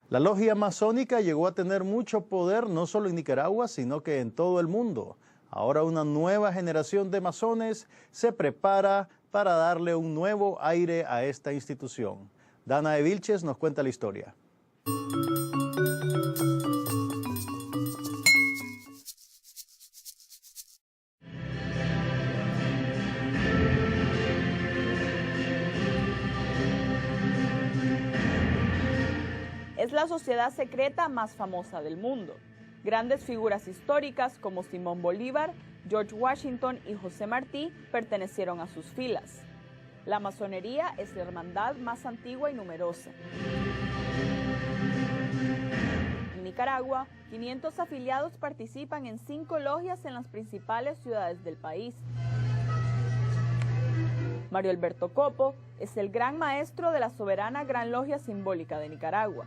La logia masónica llegó a tener mucho poder no solo en Nicaragua, sino que en todo el mundo. Ahora una nueva generación de masones se prepara para darle un nuevo aire a esta institución. Dana de Vilches nos cuenta la historia. Es la sociedad secreta más famosa del mundo. Grandes figuras históricas como Simón Bolívar, George Washington y José Martí pertenecieron a sus filas. La masonería es la hermandad más antigua y numerosa. En Nicaragua, 500 afiliados participan en 5 logias en las principales ciudades del país. Mario Alberto Copo es el gran maestro de la soberana Gran Logia Simbólica de Nicaragua.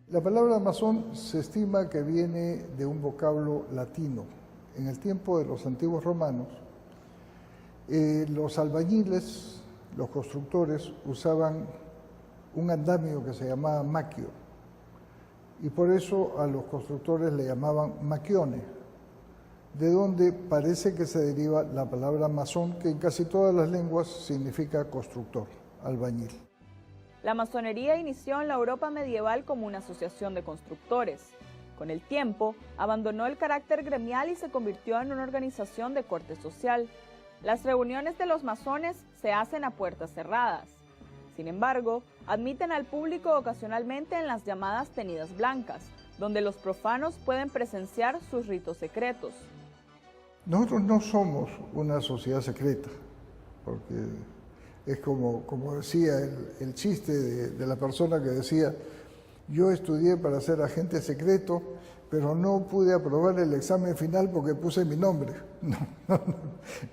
La palabra masón se estima que viene de un vocablo latino. En el tiempo de los antiguos romanos, los albañiles, los constructores, usaban un andamio que se llamaba maquio, y por eso a los constructores le llamaban maquiones, de donde parece que se deriva la palabra masón, que en casi todas las lenguas significa constructor, albañil. La masonería inició en la Europa medieval como una asociación de constructores. Con el tiempo, abandonó el carácter gremial y se convirtió en una organización de corte social. Las reuniones de los masones se hacen a puertas cerradas. Sin embargo, admiten al público ocasionalmente en las llamadas tenidas blancas, donde los profanos pueden presenciar sus ritos secretos. Nosotros no somos una sociedad secreta, porque es como decía el chiste de la persona que decía: yo estudié para ser agente secreto, pero no pude aprobar el examen final porque puse mi nombre.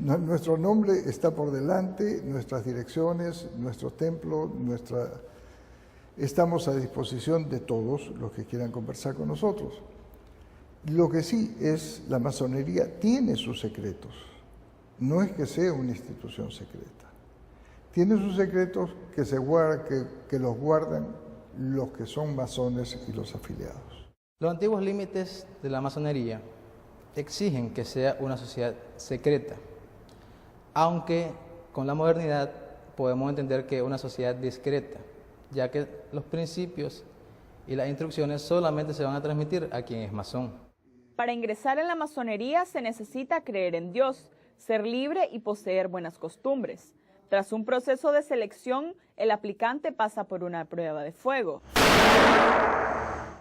No, nuestro nombre está por delante, nuestras direcciones, nuestro templo, estamos a disposición de todos los que quieran conversar con nosotros. Lo que sí es, la masonería tiene sus secretos, no es que sea una institución secreta. Tiene sus secretos que los guardan los que son masones y los afiliados. Los antiguos límites de la masonería exigen que sea una sociedad secreta, aunque con la modernidad podemos entender que es una sociedad discreta, ya que los principios y las instrucciones solamente se van a transmitir a quien es masón. Para ingresar en la masonería se necesita creer en Dios, ser libre y poseer buenas costumbres. Tras un proceso de selección, el aplicante pasa por una prueba de fuego,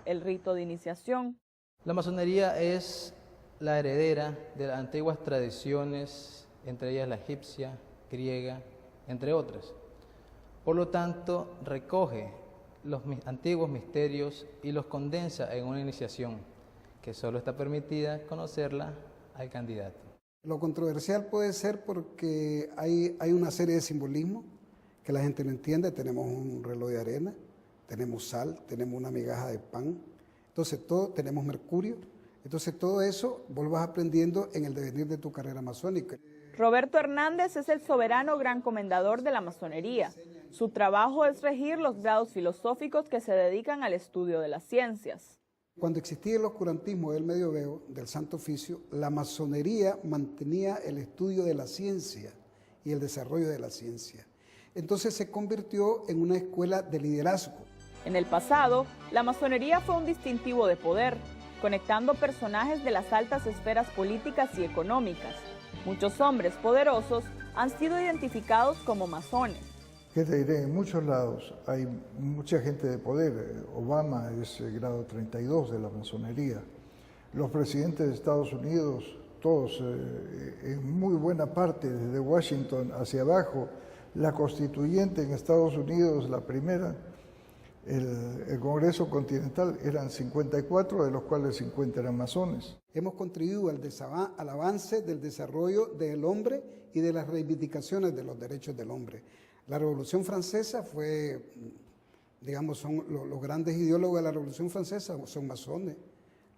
el rito de iniciación. La masonería es la heredera de las antiguas tradiciones, entre ellas la egipcia, griega, entre otras. Por lo tanto, recoge los antiguos misterios y los condensa en una iniciación, que solo está permitida conocerla al candidato. Lo controversial puede ser porque hay una serie de simbolismos que la gente no entiende. Tenemos un reloj de arena, tenemos sal, tenemos una migaja de pan, entonces tenemos mercurio. Entonces todo eso vos vas aprendiendo en el devenir de tu carrera masónica. Roberto Hernández es el soberano gran comendador de la masonería. Su trabajo es regir los grados filosóficos que se dedican al estudio de las ciencias. Cuando existía el oscurantismo del medioevo, del Santo Oficio, la masonería mantenía el estudio de la ciencia y el desarrollo de la ciencia. Entonces se convirtió en una escuela de liderazgo. En el pasado, la masonería fue un distintivo de poder, conectando personajes de las altas esferas políticas y económicas. Muchos hombres poderosos han sido identificados como masones. ¿Qué te diré? En muchos lados hay mucha gente de poder. Obama es el grado 32 de la masonería. Los presidentes de Estados Unidos, todos, en muy buena parte, desde Washington hacia abajo. La constituyente en Estados Unidos, la primera, el Congreso Continental, eran 54, de los cuales 50 eran masones. Hemos contribuido al avance del desarrollo del hombre y de las reivindicaciones de los derechos del hombre. La Revolución Francesa fue, digamos, los grandes ideólogos de la Revolución Francesa son masones.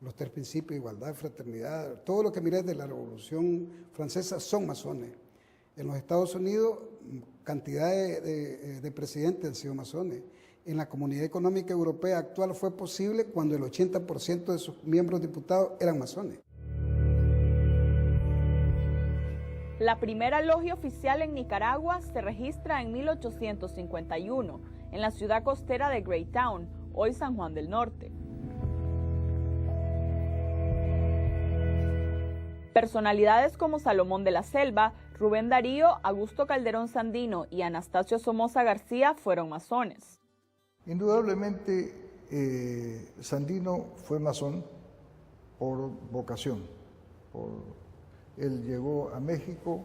Los 3 principios, igualdad, fraternidad, todo lo que mires de la Revolución Francesa son masones. En los Estados Unidos, cantidad de presidentes han sido masones. En la Comunidad Económica Europea actual fue posible cuando el 80% de sus miembros diputados eran masones. La primera logia oficial en Nicaragua se registra en 1851, en la ciudad costera de Greytown, hoy San Juan del Norte. Personalidades como Salomón de la Selva, Rubén Darío, Augusto Calderón Sandino y Anastasio Somoza García fueron masones. Indudablemente, Sandino fue masón por vocación. Él llegó a México,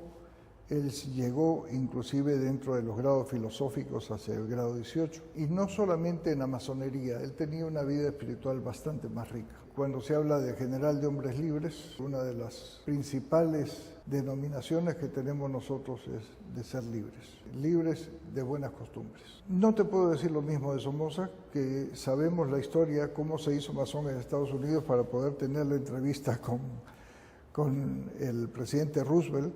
él llegó inclusive dentro de los grados filosóficos hacia el grado 18. Y no solamente en la masonería, él tenía una vida espiritual bastante más rica. Cuando se habla de general de hombres libres, una de las principales denominaciones que tenemos nosotros es de ser libres de buenas costumbres. No te puedo decir lo mismo de Somoza, que sabemos la historia, cómo se hizo masón en Estados Unidos para poder tener la entrevista con el presidente Roosevelt.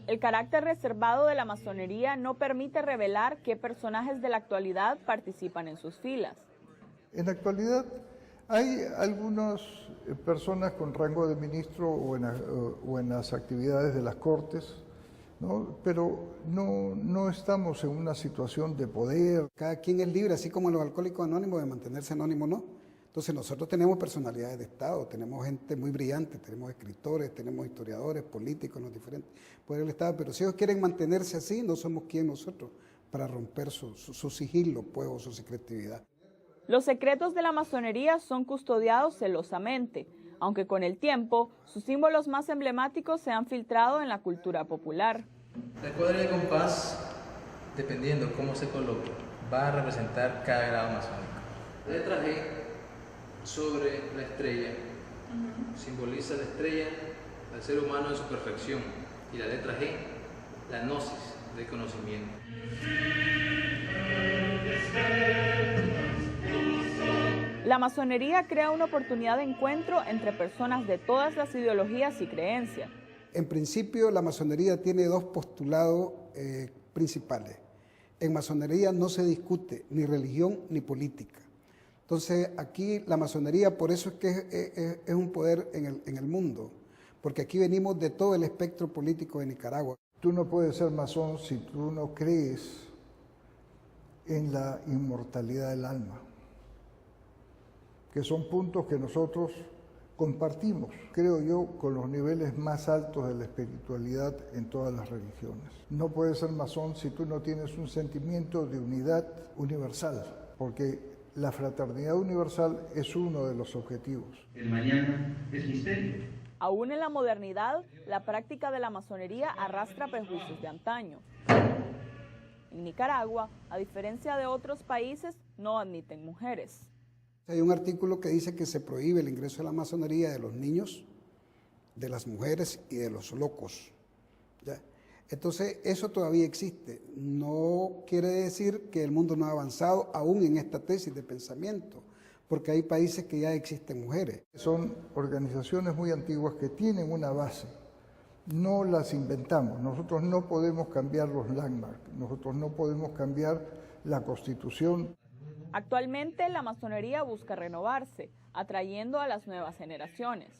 El carácter reservado de la masonería no permite revelar qué personajes de la actualidad participan en sus filas. En la actualidad hay algunas personas con rango de ministro o en las actividades de las cortes, ¿no? Pero no estamos en una situación de poder. Cada quien es libre, así como los alcohólicos anónimos, de mantenerse anónimo, ¿no? Entonces nosotros tenemos personalidades de Estado, tenemos gente muy brillante, tenemos escritores, tenemos historiadores, políticos en los diferentes poderes del Estado, pero si ellos quieren mantenerse así, no somos quien nosotros para romper su sigilo, pues, o su secretividad. Los secretos de la masonería son custodiados celosamente, aunque con el tiempo sus símbolos más emblemáticos se han filtrado en la cultura popular. La cuadra de compás, dependiendo cómo se coloque, va a representar cada grado masónico. La letra G sobre la estrella simboliza la estrella al ser humano en su perfección, y la letra G, la gnosis del conocimiento. La masonería crea una oportunidad de encuentro entre personas de todas las ideologías y creencias. En principio, la masonería tiene dos postulados principales. En masonería no se discute ni religión ni política. Entonces, aquí la masonería, por eso es que es un poder en el mundo, porque aquí venimos de todo el espectro político de Nicaragua. Tú no puedes ser masón si tú no crees en la inmortalidad del alma, que son puntos que nosotros compartimos, creo yo, con los niveles más altos de la espiritualidad en todas las religiones. No puedes ser masón si tú no tienes un sentimiento de unidad universal, porque la fraternidad universal es uno de los objetivos. El mañana es misterio. Aún en la modernidad, la práctica de la masonería arrastra prejuicios de antaño. En Nicaragua, a diferencia de otros países, no admiten mujeres. Hay un artículo que dice que se prohíbe el ingreso a la masonería de los niños, de las mujeres y de los locos. ¿Ya? Entonces, eso todavía existe. No quiere decir que el mundo no ha avanzado aún en esta tesis de pensamiento, porque hay países que ya existen mujeres. Son organizaciones muy antiguas que tienen una base. No las inventamos. Nosotros no podemos cambiar los landmarks. Nosotros no podemos cambiar la Constitución. Actualmente, la masonería busca renovarse, atrayendo a las nuevas generaciones.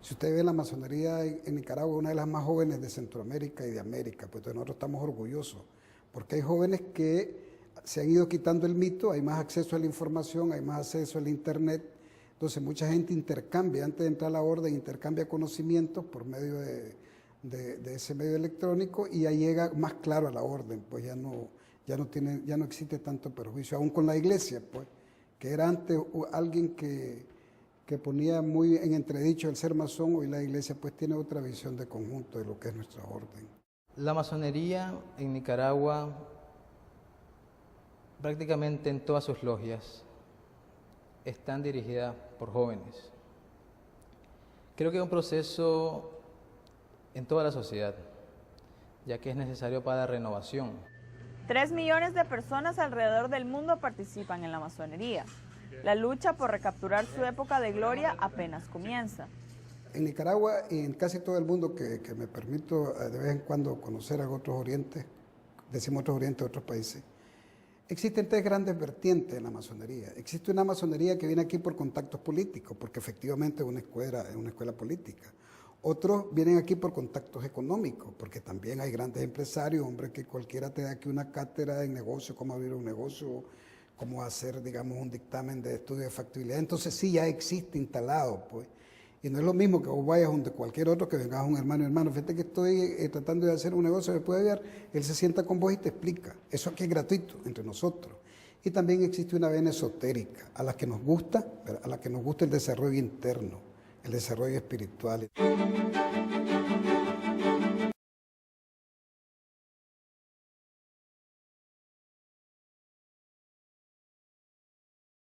Si usted ve la masonería en Nicaragua, una de las más jóvenes de Centroamérica y de América, pues nosotros estamos orgullosos, porque hay jóvenes que se han ido quitando el mito, hay más acceso a la información, hay más acceso al internet, entonces mucha gente intercambia, antes de entrar a la orden, intercambia conocimientos por medio de ese medio electrónico y ya llega más claro a la orden, pues ya no existe tanto perjuicio, aún con la iglesia, pues, que era antes alguien que ponía muy en entredicho el ser masón, hoy la iglesia pues tiene otra visión de conjunto de lo que es nuestra orden. La masonería en Nicaragua, prácticamente en todas sus logias, están dirigidas por jóvenes. Creo que es un proceso en toda la sociedad, ya que es necesario para la renovación. 3 millones de personas alrededor del mundo participan en la masonería. La lucha por recapturar su época de gloria apenas comienza. En Nicaragua y en casi todo el mundo que me permito de vez en cuando conocer a otros orientes, decimos otros orientes, otros países, Existen tres grandes vertientes en la masonería. Existe una masonería que viene aquí por contactos políticos, porque efectivamente es una escuela política. Otros vienen aquí por contactos económicos, porque también hay grandes empresarios, hombre, que cualquiera te da aquí una cátedra en negocio, cómo abrir un negocio, cómo hacer, digamos, un dictamen de estudio de factibilidad. Entonces sí, ya existe instalado, pues. Y no es lo mismo que vos vayas donde cualquier otro, que vengas a un hermano, fíjate que estoy tratando de hacer un negocio, ¿me puede ayudar? Él se sienta con vos y te explica. Eso aquí es gratuito entre nosotros. Y también existe una vena esotérica, a la que nos gusta el desarrollo interno, el desarrollo espiritual.